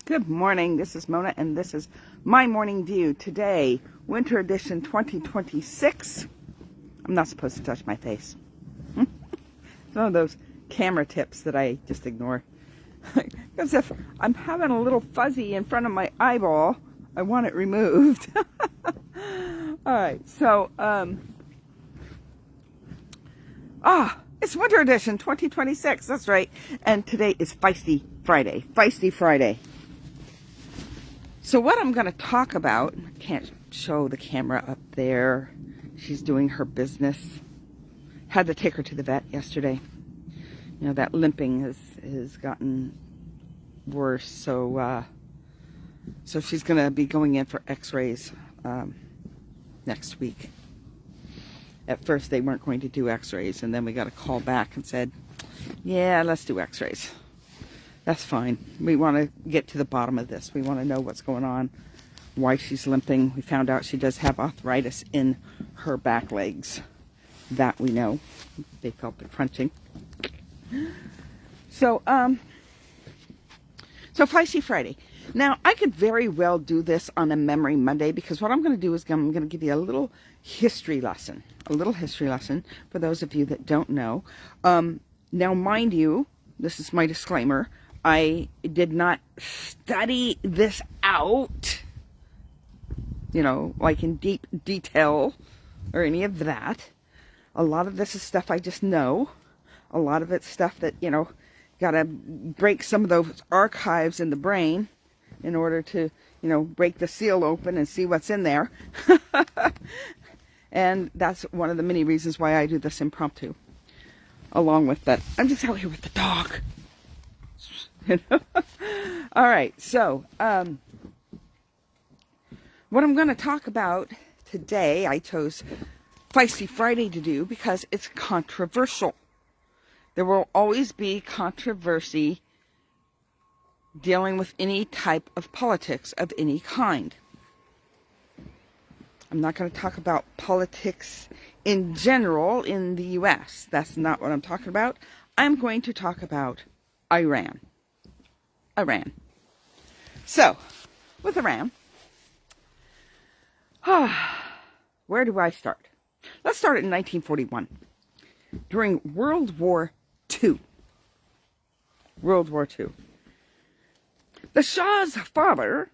Good morning, this is Mona and this is my morning view. Today, winter edition 2026. I'm not supposed to touch my face. Some of those camera tips that I just ignore. Because if I'm having a little fuzzy in front of my eyeball, I want it removed. Alright, so, it's winter edition 2026, that's right. And today is Fiesty Friday. Fiesty Friday. So what I'm going to talk about, I can't show the camera up there. She's doing her business. Had to take her to the vet yesterday. You know, that limping has gotten worse. So she's going to be going in for x-rays next week. At first they weren't going to do x-rays, and then we got a call back and said, yeah, let's do x-rays. That's fine. We want to get to the bottom of this. We want to know what's going on, why she's limping. We found out she does have arthritis in her back legs. That we know. They felt it crunching. So Fiesty Friday. Now, I could very well do this on a Memory Monday, because what I'm going to do is I'm going to give you a little history lesson. A little history lesson for those of you that don't know. Now, mind you, this is my disclaimer. I did not study this out, you know, like in deep detail or any of that. A lot of this is stuff I just know. A lot of it's stuff that, you know, gotta break some of those archives in the brain in order to, you know, break the seal open and see what's in there. And that's one of the many reasons why I do this impromptu. Along with that, I'm just out here with the dog. All right, so what I'm going to talk about today, I chose Fiesty Friday to do because it's controversial. There will always be controversy dealing with any type of politics of any kind. I'm not going to talk about politics in general in the U.S. That's not what I'm talking about. I'm going to talk about Iran. So, with Iran, where do I start? Let's start in 1941, during World War II. World War II. The Shah's father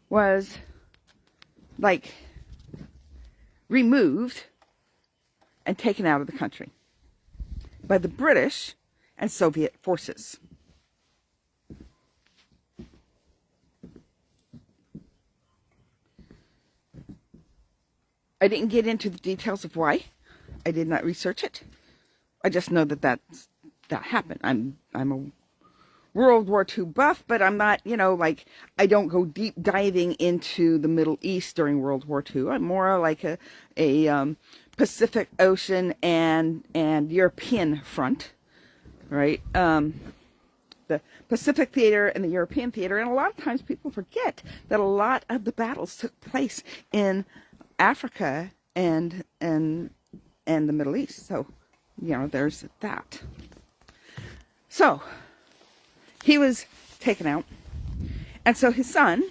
was, like, removed and taken out of the country by the British and Soviet forces. I didn't get into the details of why. I did not research it. I just know that that happened. I'm a World War II buff, but I'm not, you know, like, I don't go deep diving into the Middle East during World War II. I'm more like a Pacific Ocean and European front, right? The Pacific theater and the European theater, and a lot of times people forget that a lot of the battles took place in Africa and the Middle East. So, you know, there's that. So, he was taken out, and so his son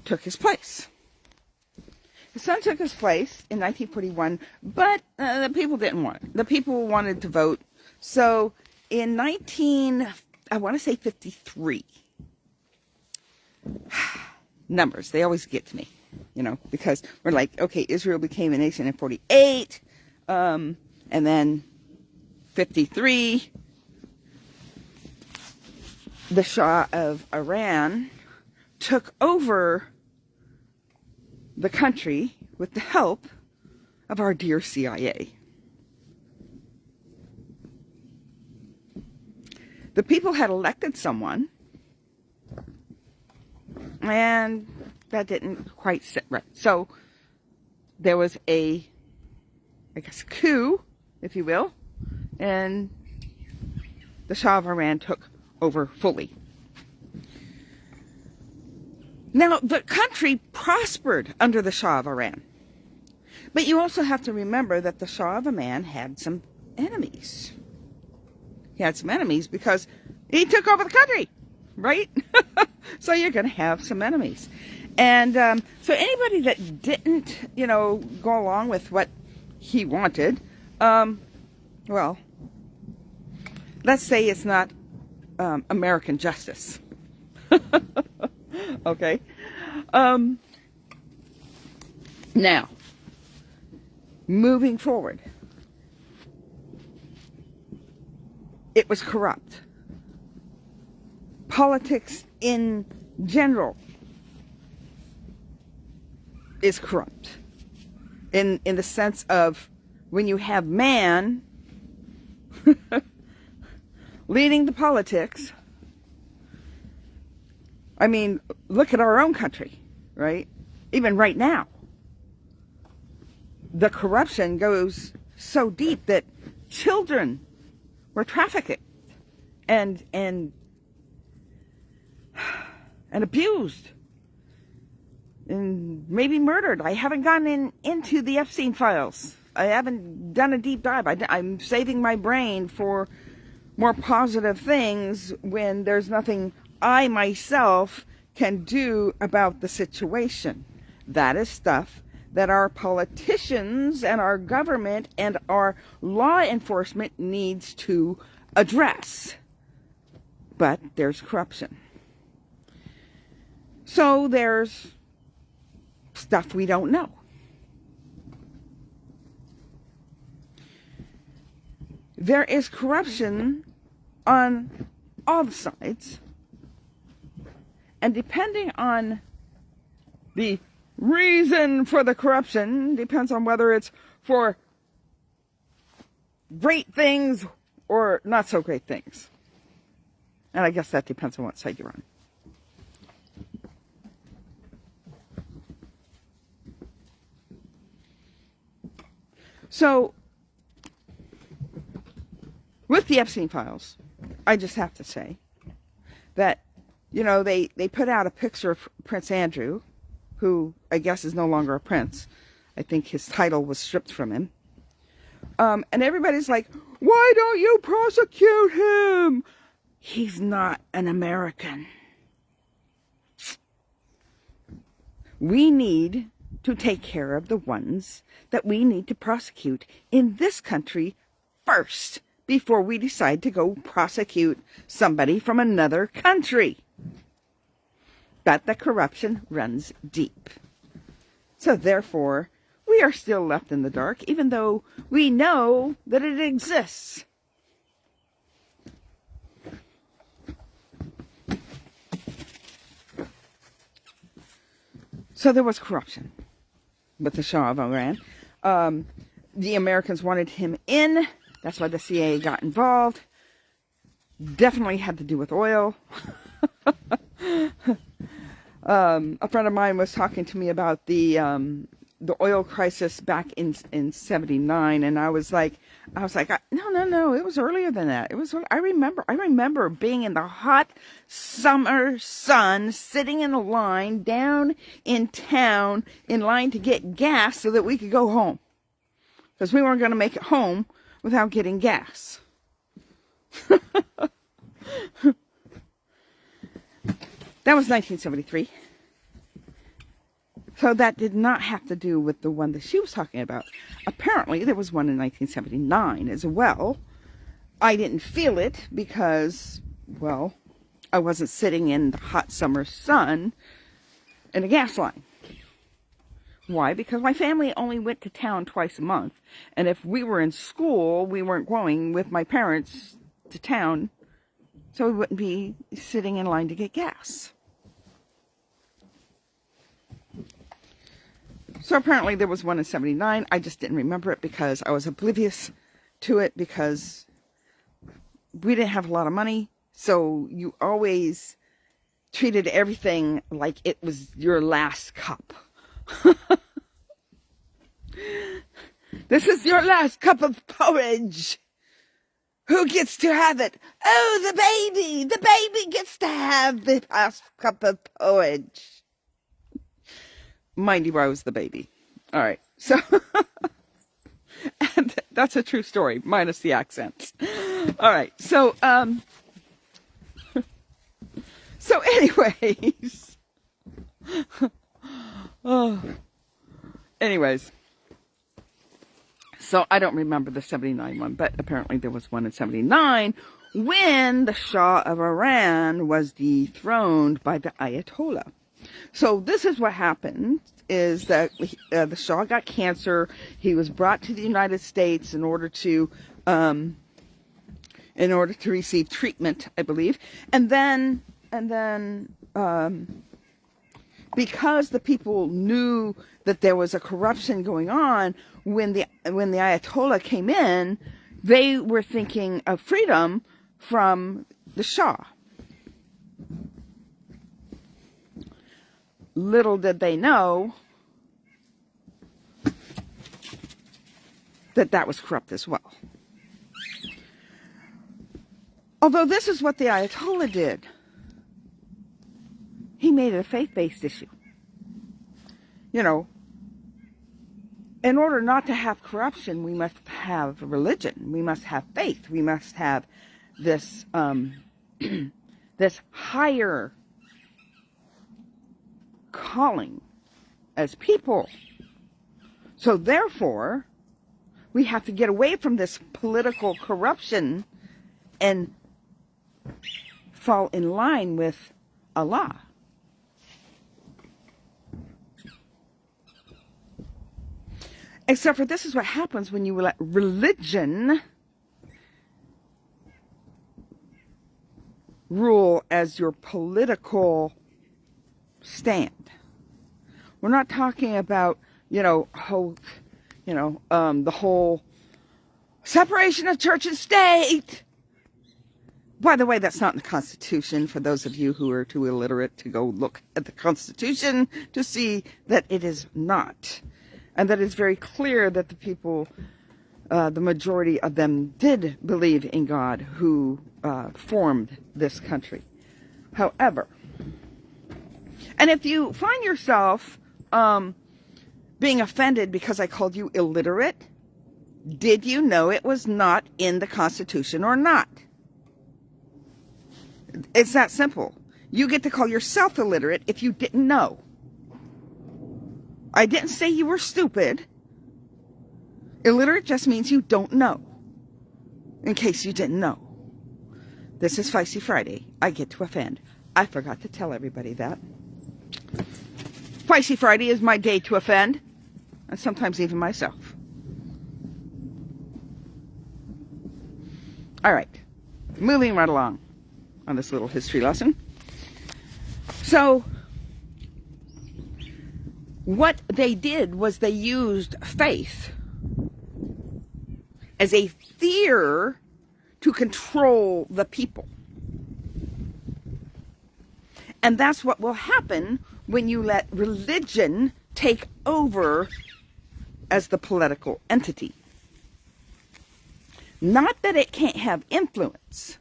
took his place. His son took his place in 1941, but the people didn't want it. The people wanted to vote. So, in I want to say 53, numbers, they always get to me. You know, because we're like, okay, Israel became a nation in 48, and then 53, the Shah of Iran took over the country with the help of our dear CIA. The people had elected someone, and that didn't quite sit right. So there was a coup, if you will, and the Shah of Iran took over fully. Now, the country prospered under the Shah of Iran. But you also have to remember that the Shah of Iran had some enemies. He had some enemies because he took over the country. right? So you're going to have some enemies. And so anybody that didn't, go along with what he wanted, well, let's say it's not American justice. Okay. Now, moving forward, it was corrupt. Politics in general is corrupt. In the sense of when you have man leading the politics. I mean, look at our own country, right? Even right now, the corruption goes so deep that children were trafficked and abused and maybe murdered. I haven't gotten into the Epstein files. I haven't done a deep dive. I'm saving my brain for more positive things when there's nothing I myself can do about the situation. That is stuff that our politicians and our government and our law enforcement needs to address. But there's corruption. So there's stuff we don't know. There is corruption on all the sides. And depending on the reason for the corruption, depends on whether it's for great things or not so great things. And I guess that depends on what side you're on. So, with the Epstein files, I just have to say that, they put out a picture of Prince Andrew, who I guess is no longer a prince. I think his title was stripped from him. And everybody's like, why don't you prosecute him? He's not an American. We need to take care of the ones that we need to prosecute in this country first, before we decide to go prosecute somebody from another country. But the corruption runs deep. So therefore, we are still left in the dark, even though we know that it exists. So there was corruption with the Shah of Iran. The Americans wanted him in. That's why the CIA got involved. Definitely had to do with oil. A friend of mine was talking to me about the oil crisis back in '79, and I was like, no, it was earlier than that. I remember being in the hot summer sun, sitting in a line down in town, in line to get gas so that we could go home, because we weren't going to make it home without getting gas. That was 1973. So that did not have to do with the one that she was talking about. Apparently, there was one in 1979 as well. I didn't feel it because, well, I wasn't sitting in the hot summer sun in a gas line. Why? Because my family only went to town twice a month. And if we were in school, we weren't going with my parents to town. So we wouldn't be sitting in line to get gas. So apparently there was one in '79. I just didn't remember it because I was oblivious to it, because we didn't have a lot of money. So you always treated everything like it was your last cup. This is your last cup of porridge. Who gets to have it? Oh, the baby! The baby gets to have the last cup of porridge. Mind you, I was the baby. All right, so and that's a true story, minus the accents. All right, so So anyways, anyways, so I don't remember the 79 one, but apparently there was one in 79 when the Shah of Iran was dethroned by the Ayatollah. So this is what happened, is that the Shah got cancer. He was brought to the United States in order to receive treatment, I believe. And then because the people knew that there was a corruption going on, when the Ayatollah came in, they were thinking of freedom from the Shah. Little did they know that that was corrupt as well. Although this is what the Ayatollah did. He made it a faith-based issue. You know, in order not to have corruption, we must have religion. We must have faith. We must have this this higher calling as people. So therefore, we have to get away from this political corruption and fall in line with Allah. Except for this is what happens when you let religion rule as your political stand. We're not talking about, the whole separation of church and state. By the way, that's not in the Constitution, for those of you who are too illiterate to go look at the Constitution to see that it is not. And that it's very clear that the people, the majority of them did believe in God who formed this country. However, and if you find yourself being offended because I called you illiterate, did you know it was not in the Constitution or not? It's that simple. You get to call yourself illiterate if you didn't know. I didn't say you were stupid. Illiterate just means you don't know. In case you didn't know. This is Feisty Friday. I get to offend. I forgot to tell everybody that. Feisty Friday is my day to offend. And sometimes even myself. Alright. Moving right along on this little history lesson. So, what they did was they used faith as a fear to control the people. And that's what will happen when you let religion take over as the political entity. Not that it can't have influence.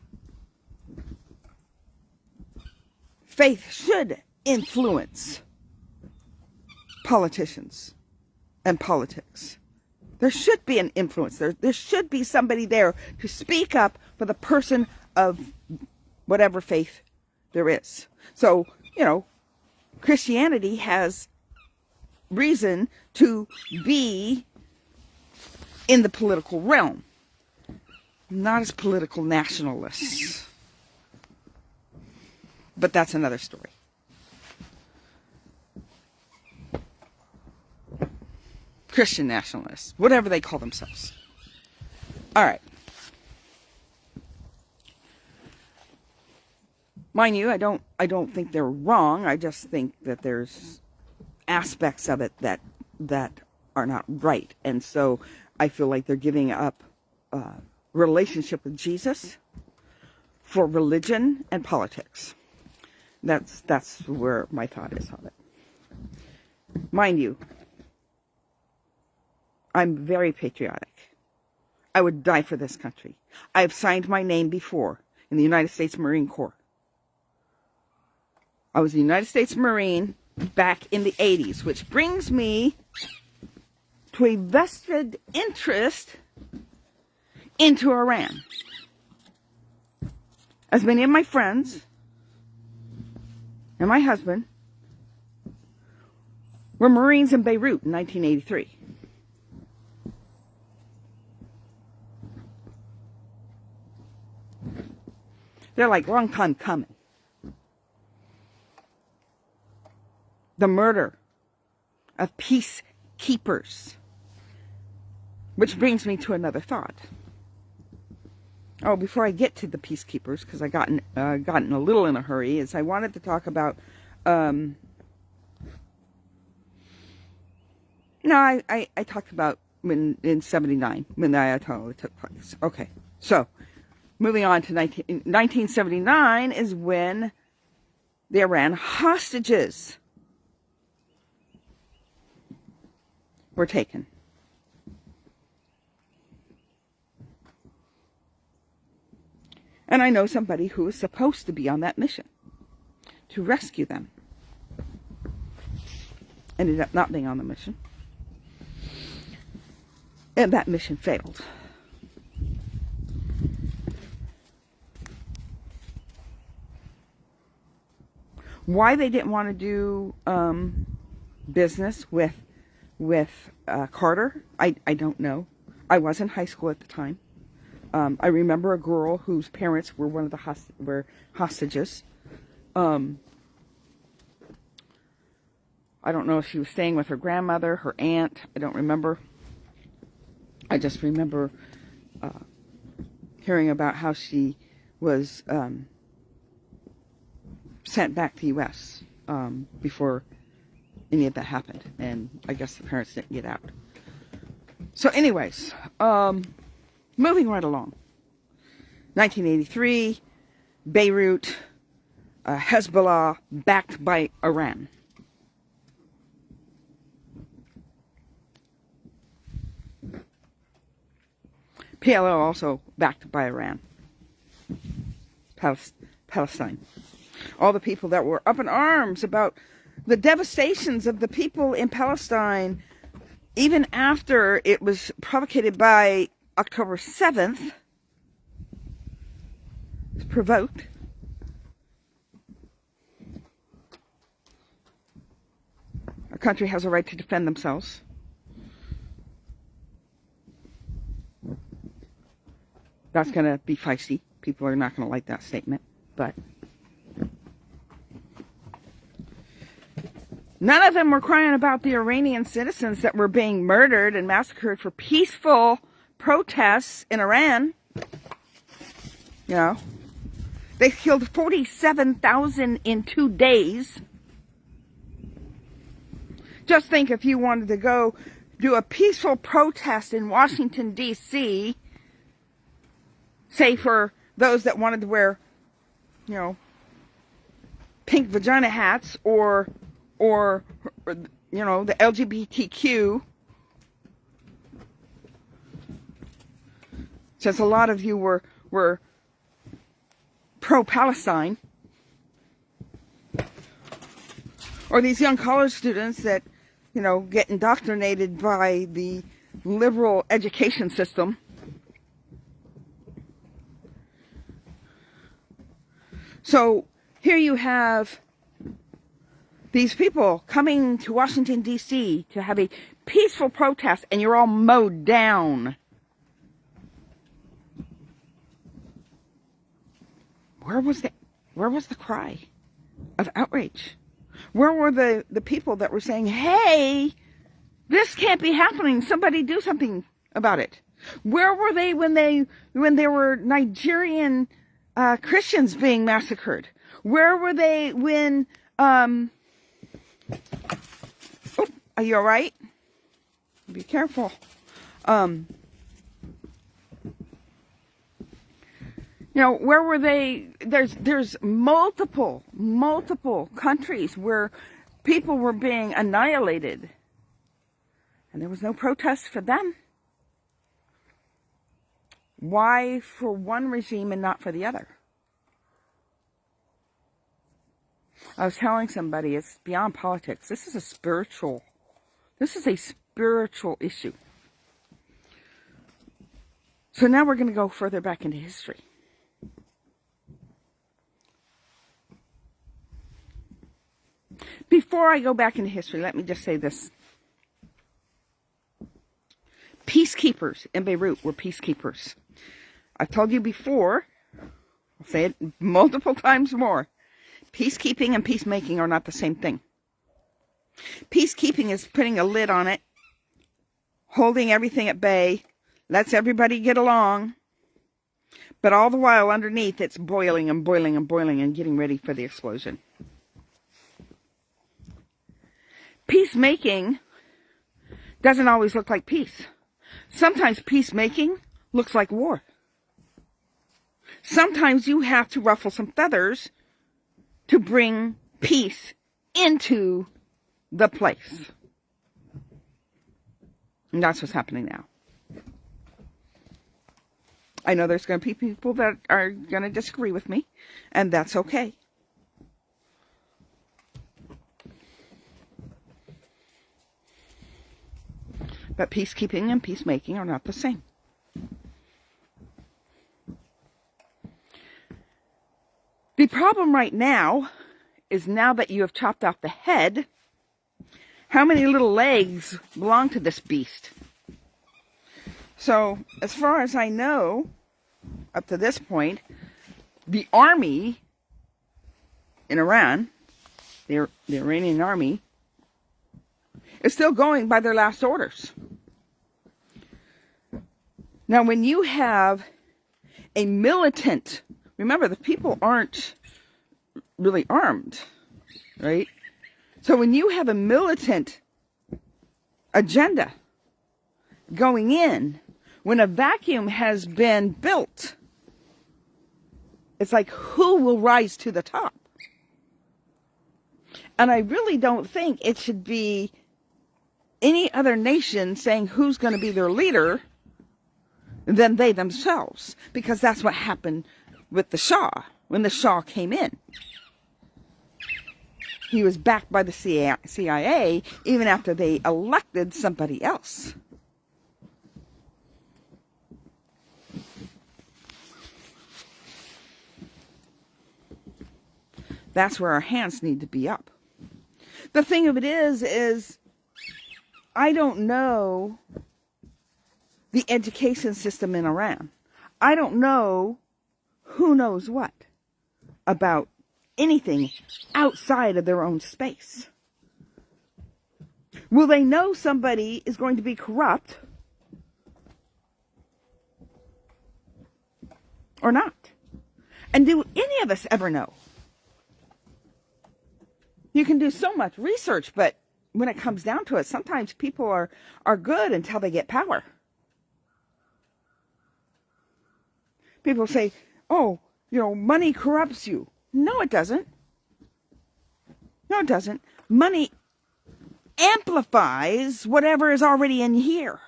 Faith should influence politicians and politics. There should be an influence. There should be somebody there to speak up for the person of whatever faith there is. So, Christianity has reason to be in the political realm. Not as political nationalists. But that's another story. Christian nationalists, whatever they call themselves. All right. Mind you, I don't think they're wrong. I just think that there's aspects of it that are not right, and so I feel like they're giving up relationship with Jesus for religion and politics. That's where my thought is on it. Mind you, I'm very patriotic. I would die for this country. I've signed my name before in the United States Marine Corps. I was a United States Marine back in the 80s, which brings me to a vested interest into Iran. As many of my friends and my husband were Marines in Beirut in 1983. They're like, long time coming. The murder of peacekeepers. Which brings me to another thought. Oh, before I get to the peacekeepers, because I gotten a little in a hurry, is I wanted to talk about. No, I talked about when in '79 when the Ayatollah took place. Okay, so moving on to 1979 is when the Iran hostages were taken. And I know somebody who was supposed to be on that mission to rescue them. Ended up not being on the mission. And that mission failed. Why they didn't want to do business with Carter, I don't know. I was in high school at the time. I remember a girl whose parents were one of the hostages. I don't know if she was staying with her grandmother, her aunt. I don't remember. I just remember hearing about how she was sent back to the U.S. Before any of that happened. And I guess the parents didn't get out. So anyways, moving right along. 1983, Beirut, Hezbollah backed by Iran. PLO also backed by Iran. Palestine. All the people that were up in arms about the devastations of the people in Palestine, even after it was provocated by October 7th, was provoked. A country has a right to defend themselves. That's going to be feisty. People are not going to like that statement, but none of them were crying about the Iranian citizens that were being murdered and massacred for peaceful protests in Iran. You know, they killed 47,000 in 2 days. Just think if you wanted to go do a peaceful protest in Washington, D.C., say for those that wanted to wear, you know, pink vagina hats or you know, the LGBTQ. Since a lot of you were pro-Palestine. Or these young college students that, you know, get indoctrinated by the liberal education system. So here you have these people coming to Washington, D.C. to have a peaceful protest, and you're all mowed down. Where was the cry of outrage? Where were the people that were saying, hey, this can't be happening. Somebody do something about it. Where were they when there were Nigerian Christians being massacred? Where were they when oh, are you all right? Be careful. You know, where were they? There's multiple countries where people were being annihilated, and there was no protest for them. Why for one regime and not for the other? I was telling somebody it's beyond politics. This is a spiritual issue. So now we're going to go further back into history. Before I go back into history, let me just say this. Peacekeepers in Beirut were peacekeepers. I've told you before, I'll say it multiple times more. Peacekeeping and peacemaking are not the same thing. Peacekeeping is putting a lid on it, holding everything at bay, lets everybody get along, but all the while underneath it's boiling and boiling and boiling and getting ready for the explosion. Peacemaking doesn't always look like peace. Sometimes peacemaking looks like war. Sometimes you have to ruffle some feathers to bring peace into the place. And that's what's happening now. I know there's going to be people that are going to disagree with me, and that's okay. But peacekeeping and peacemaking are not the same. The problem right now is, now that you have chopped off the head, how many little legs belong to this beast? So, as far as I know, up to this point, the army in Iran, the Iranian army, is still going by their last orders. Now, when you have a militant, remember, the people aren't really armed, right? So when you have a militant agenda going in, when a vacuum has been built, it's like, who will rise to the top? And I really don't think it should be any other nation saying who's going to be their leader than they themselves. Because that's what happened with the Shah, when the Shah came in. He was backed by the CIA even after they elected somebody else. That's where our hands need to be up. The thing of it is I don't know the education system in Iran. I don't know who knows what about anything outside of their own space. Will they know somebody is going to be corrupt or not? And do any of us ever know? You can do so much research, but when it comes down to it, sometimes people are good until they get power. People say, oh, money corrupts you. No, it doesn't. No, it doesn't. Money amplifies whatever is already in here.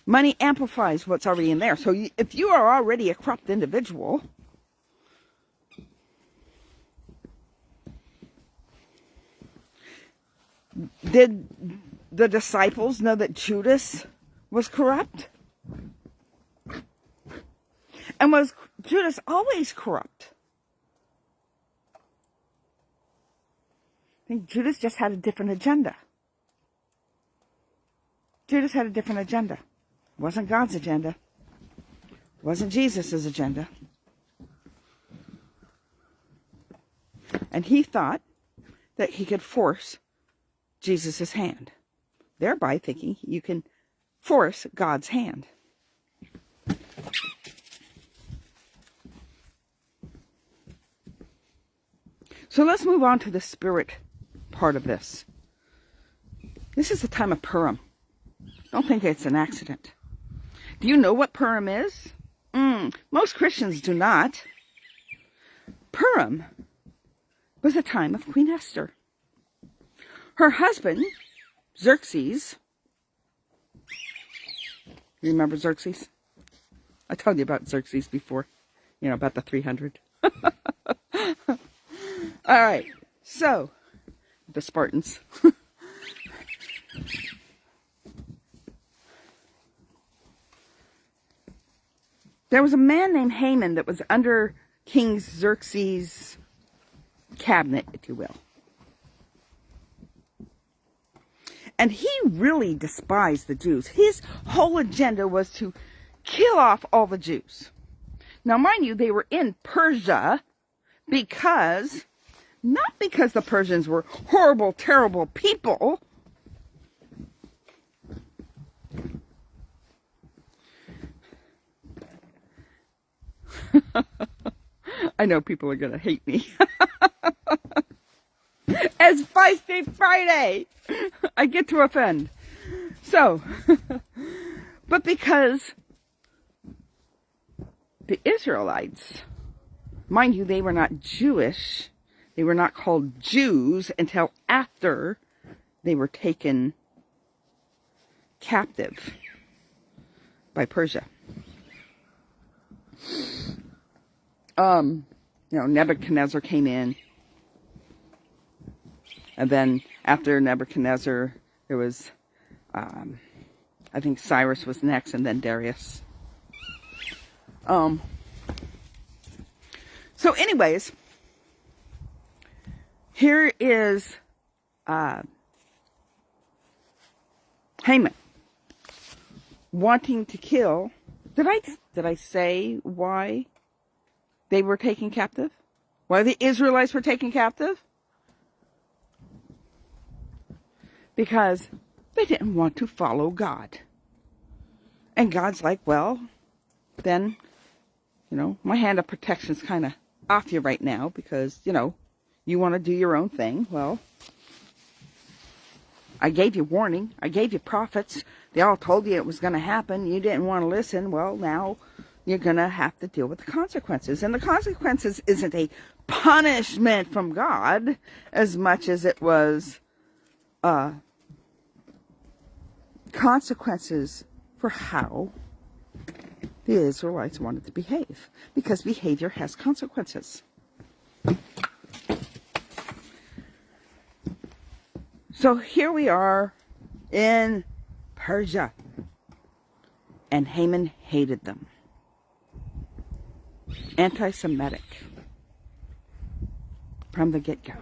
Money amplifies what's already in there. So if you are already a corrupt individual, did the disciples know that Judas was corrupt? And was Judas always corrupt? I think Judas just had a different agenda. Judas had a different agenda. It wasn't God's agenda. It wasn't Jesus' agenda. And he thought that he could force Jesus' hand, thereby thinking you can force God's hand. So let's move on to the spirit part of this. This is the time of Purim. Don't think it's an accident. Do you know what Purim is? Most Christians do not. Purim was the time of Queen Esther. Her husband, Xerxes, you remember Xerxes? I told you about Xerxes before, about the 300. All right, so the Spartans. There was a man named Haman that was under King Xerxes' cabinet, if you will. And he really despised the Jews. His whole agenda was to kill off all the Jews. Now, mind you, they were in Persia not because the Persians were horrible, terrible people. I know people are going to hate me. It's Fiesty Friday. I get to offend. So, but because the Israelites, mind you, they were not Jewish. They were not called Jews until after they were taken captive by Persia. Nebuchadnezzar came in. And then after Nebuchadnezzar, there was, I think Cyrus was next, and then Darius. So anyways, here is Haman wanting to kill. Did I say why they were taken captive? Why the Israelites were taken captive? Because they didn't want to follow God. And God's like, well, then, my hand of protection's kind of off you right now because, you want to do your own thing. Well, I gave you warning. I gave you prophets. They all told you it was going to happen. You didn't want to listen. Well, now you're going to have to deal with the consequences. And the consequences isn't a punishment from God as much as it was consequences for how the Israelites wanted to behave. Because behavior has consequences. So here we are in Persia. And Haman hated them. Anti-Semitic. From the get-go.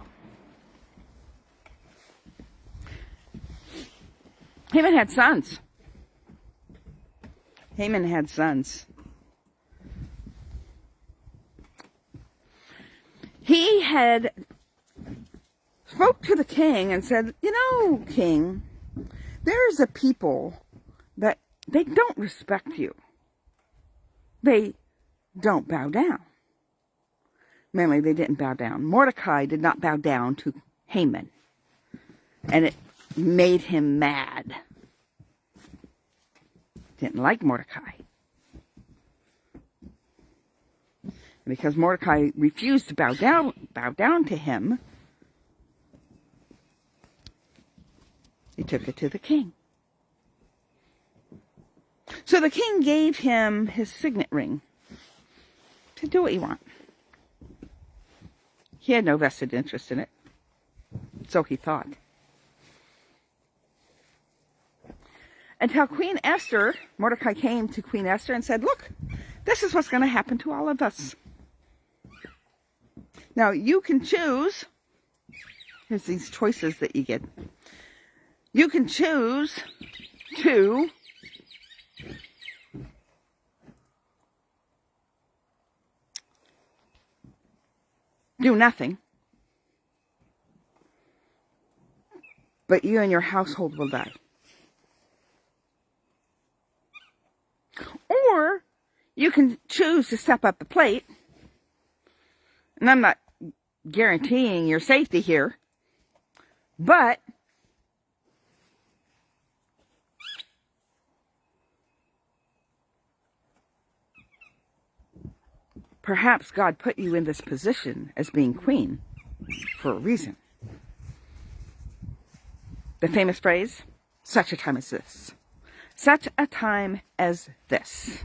Haman had sons. He had spoke to the king and said, king, there's a people that they don't respect you. They don't bow down. Mainly, they didn't bow down. Mordecai did not bow down to Haman. And it made him mad. Didn't like Mordecai. And because Mordecai refused to bow down to him, he took it to the king. So the king gave him his signet ring to do what he wanted. He had no vested interest in it. So he thought. Until Queen Esther, Mordecai came to Queen Esther and said, look, this is what's going to happen to all of us. Now, you can choose. Here's these choices that you get. You can choose to do nothing, but you and your household will die. Or you can choose to step up the plate, and I'm not guaranteeing your safety here, but perhaps God put you in this position as being queen for a reason. The famous phrase, such a time as this. Such a time as this.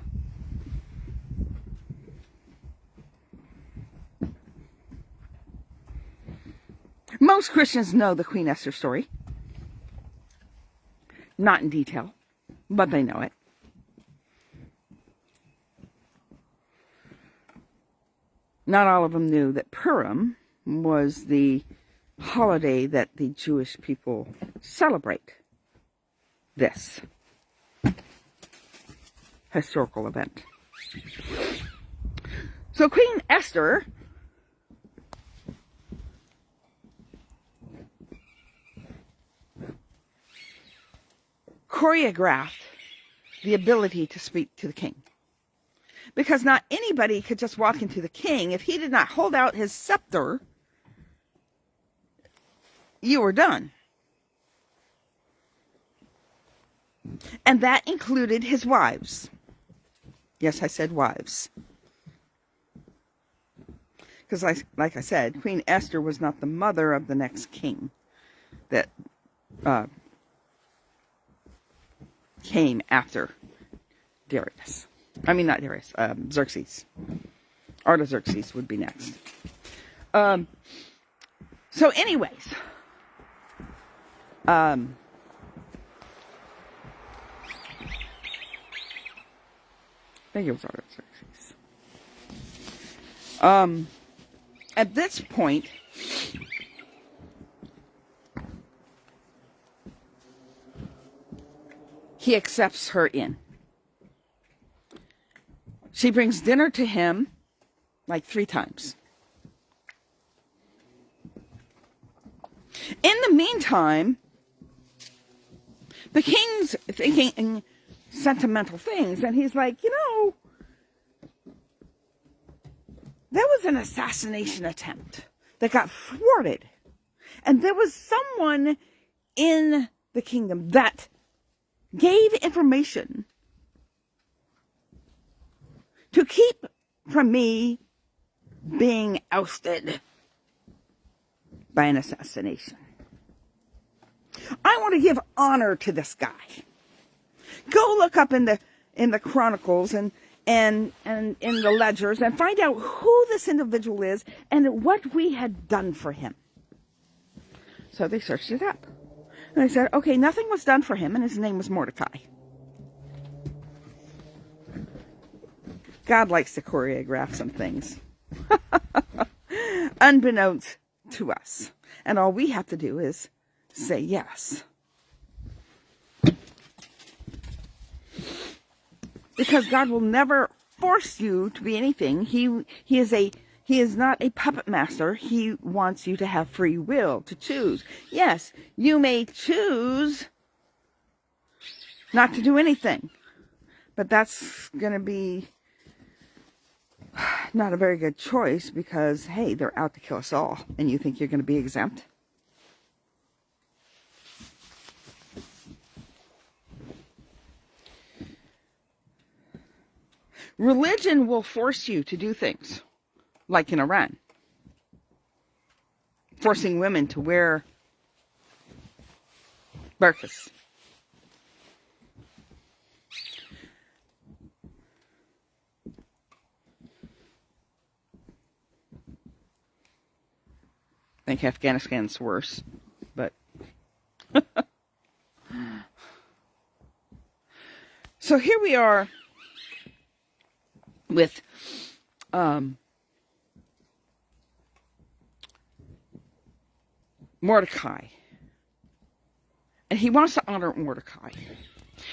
Most Christians know the Queen Esther story. Not in detail, but they know it. not all of them knew that Purim was the holiday that the Jewish people celebrate this historical event. So Queen Esther choreographed the ability to speak to the king. Because not anybody could just walk into the king. If he did not hold out his scepter, you were done. And that included his wives. Yes, I said wives. Because like I said, Queen Esther was not the mother of the next king that came after Darius. I mean, not Darius, Xerxes. Artaxerxes would be next. So anyways, I think it was Artaxerxes. At this point, he accepts her in. She brings dinner to him like 3 times. In the meantime, the king's thinking sentimental things, and he's like, there was an assassination attempt that got thwarted, and there was someone in the kingdom that gave information to keep from me being ousted by an assassination. I want to give honor to this guy. Go look up in the chronicles and in the ledgers and find out who this individual is and what we had done for him. So they searched it up. And they said, okay, nothing was done for him, and his name was Mordecai. God likes to choreograph some things. Unbeknownst to us. And all we have to do is say yes. Because God will never force you to be anything. He is not a puppet master. He wants you to have free will to choose. Yes, you may choose not to do anything. But that's going to be not a very good choice because, hey, they're out to kill us all. And you think you're going to be exempt? Religion will force you to do things, like in Iran. Forcing women to wear burqas. I think Afghanistan's worse, but... So here we are with Mordecai. And he wants to honor Mordecai.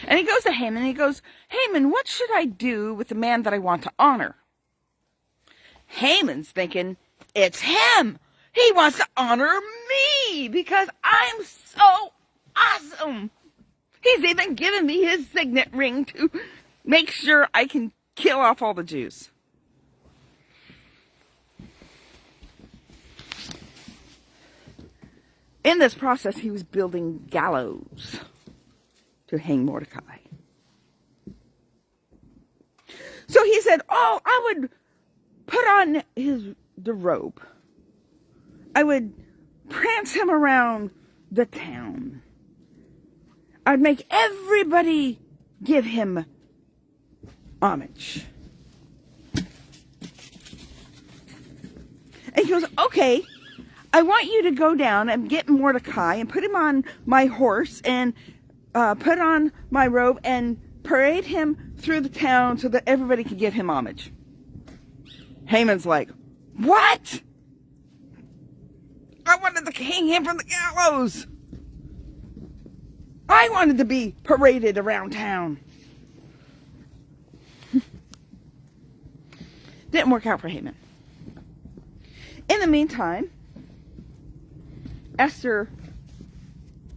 And he goes to Haman and he goes, Haman, what should I do with the man that I want to honor? Haman's thinking, it's him. He wants to honor me because I'm so awesome. He's even given me his signet ring to make sure I can kill off all the Jews. In this process, he was building gallows to hang Mordecai. So he said, oh, I would put on the robe. I would prance him around the town. I'd make everybody give him homage. And he goes, okay, I want you to go down and get Mordecai and put him on my horse and put on my robe and parade him through the town so that everybody could give him homage. Haman's like, What? I wanted to hang him from the gallows. I wanted to be paraded around town. Didn't work out for Haman. In the meantime, Esther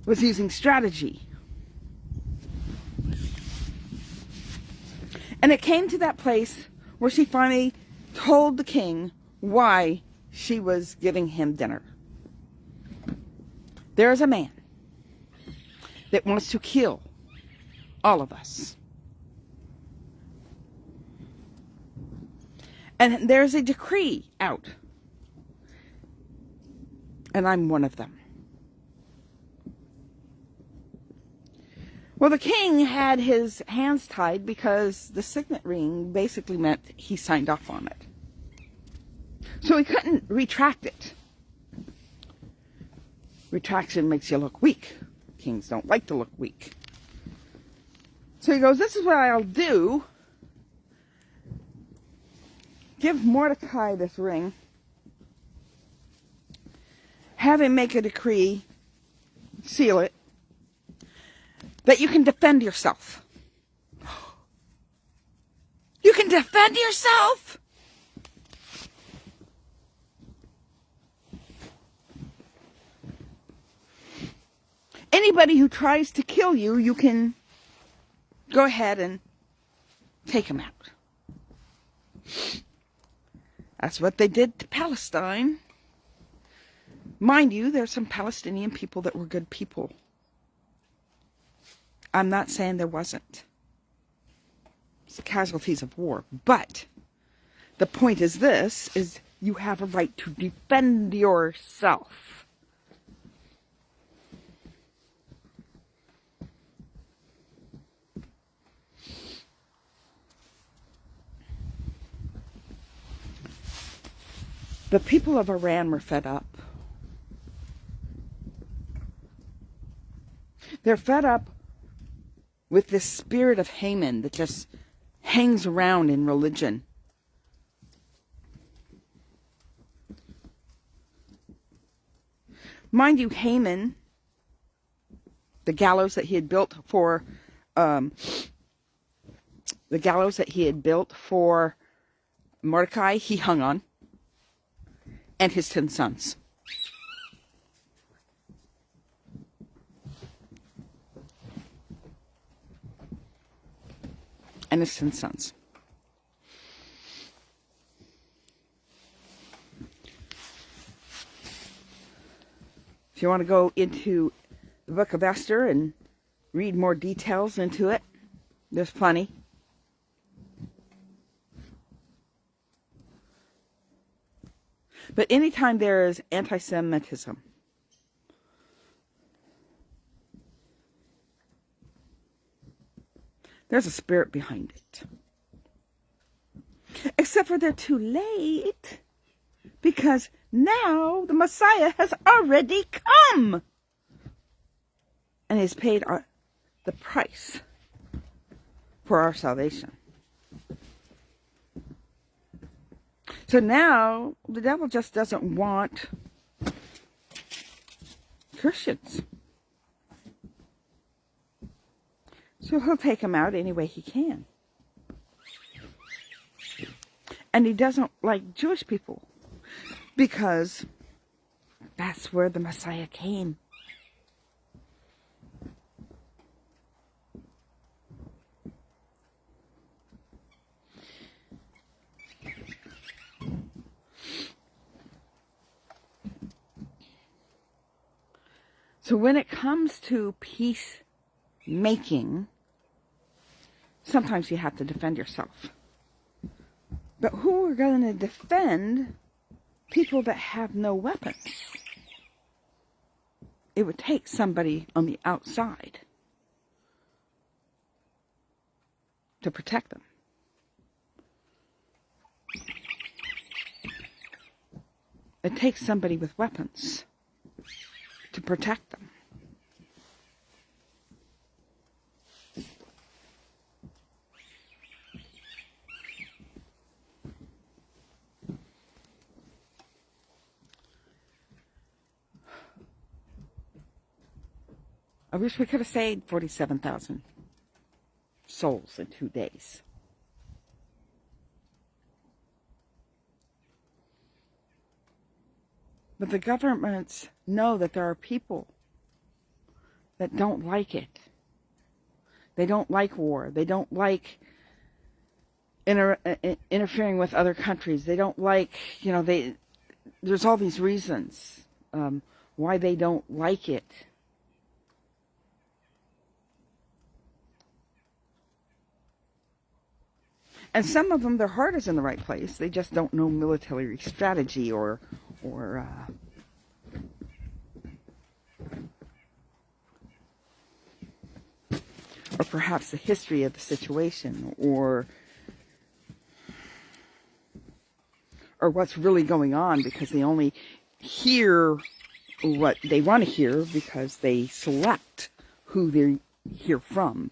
was using strategy. And it came to that place where she finally told the king why she was giving him dinner. There is a man that wants to kill all of us. And there's a decree out. And I'm one of them. Well, the king had his hands tied because the signet ring basically meant he signed off on it. So he couldn't retract it. Retraction makes you look weak. Kings don't like to look weak. So he goes, this is what I'll do. Give Mordecai this ring. Have him make a decree. Seal it. That you can defend yourself. You can defend yourself? Anybody who tries to kill you, you can go ahead and take him out. That's what they did to Palestine. Mind you, there's some Palestinian people that were good people. I'm not saying there wasn't. It's the casualties of war. But the point is this, is you have a right to defend yourself. The people of Iran were fed up. They're fed up with this spirit of Haman that just hangs around in religion. Mind you, Haman, the gallows that he had built for, Mordecai, he hung on, and his 10 sons. And his 10 sons. If you want to go into the book of Esther and read more details into it, there's plenty. But anytime there is anti-Semitism, there's a spirit behind it. Except for they're too late. Because now the Messiah has already come. And he's paid the price for our salvation. So now the devil just doesn't want Christians. So he'll take them out any way he can. And he doesn't like Jewish people because that's where the Messiah came. So when it comes to peacemaking, sometimes you have to defend yourself. But who are going to defend people that have no weapons? It would take somebody on the outside to protect them. It takes somebody with weapons to protect them. I wish we could have saved 47,000 souls in 2 days. But the governments know that there are people that don't like it. They don't like war. They don't like interfering with other countries. They don't like, there's all these reasons why they don't like it. And some of them, their heart is in the right place. They just don't know military strategy or perhaps the history of the situation, or what's really going on, because they only hear what they want to hear because they select who they hear from.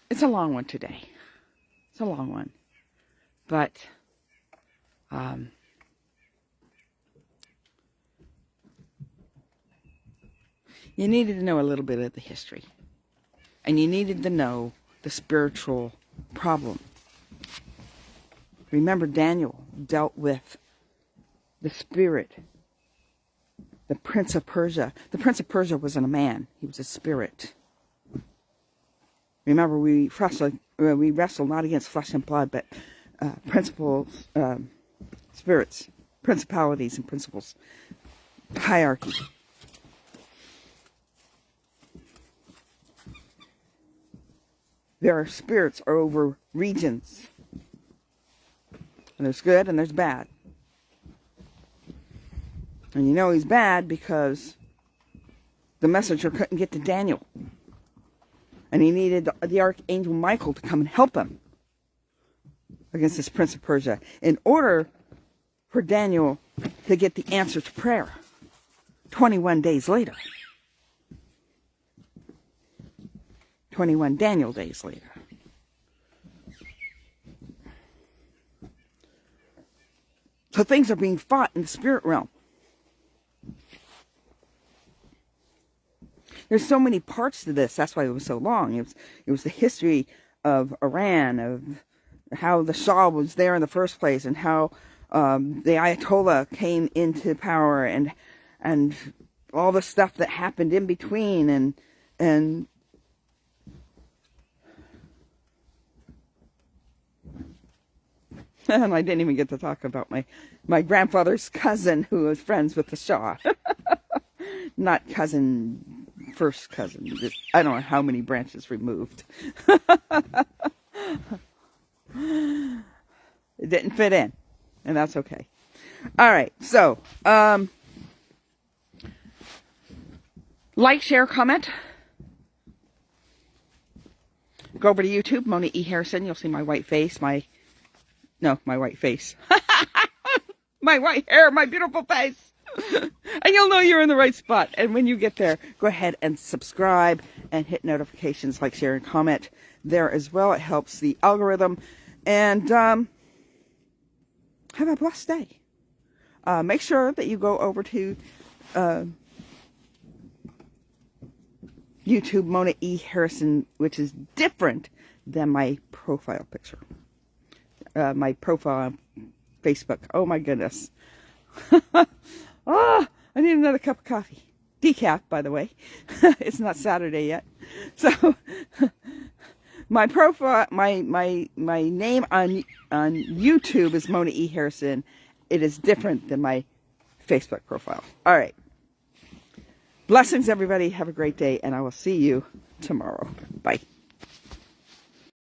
It's a long one today. It's a long one. But you needed to know a little bit of the history. And you needed to know the spiritual problem. Remember, Daniel dealt with the spirit, the Prince of Persia. The Prince of Persia wasn't a man. He was a spirit. Remember, we wrestle not against flesh and blood, but principles, spirits, principalities and principles, hierarchy. There are spirits are over regions. And there's good and there's bad. And you know he's bad because the messenger couldn't get to Daniel. And he needed the Archangel Michael to come and help him against this Prince of Persia in order for Daniel to get the answer to prayer 21 days later. 21 Daniel days later. So things are being fought in the spirit realm. There's so many parts to this. That's why it was so long. It was the history of Iran, of how the Shah was there in the first place, and how the Ayatollah came into power, and all the stuff that happened in between, and I didn't even get to talk about my grandfather's cousin who was friends with the Shah. Not cousin, first cousin. Just, I don't know how many branches removed. It didn't fit in, and that's okay. All right, so like, share, comment. Go over to YouTube, Mona E. Harrison. You'll see my white face, my white face. My white hair, my beautiful face. And you'll know you're in the right spot. And when you get there, go ahead and subscribe and hit notifications, like, share, and comment there as well. It helps the algorithm. And have a blessed day. Make sure that you go over to YouTube, Mona E. Harrison, which is different than my profile picture. My profile on Facebook. Oh my goodness. I need another cup of coffee. Decaf, by the way. It's not Saturday yet. So my profile, my name on YouTube is Mona E. Harrison. It is different than my Facebook profile. All right. Blessings, everybody. Have a great day, and I will see you tomorrow. Bye.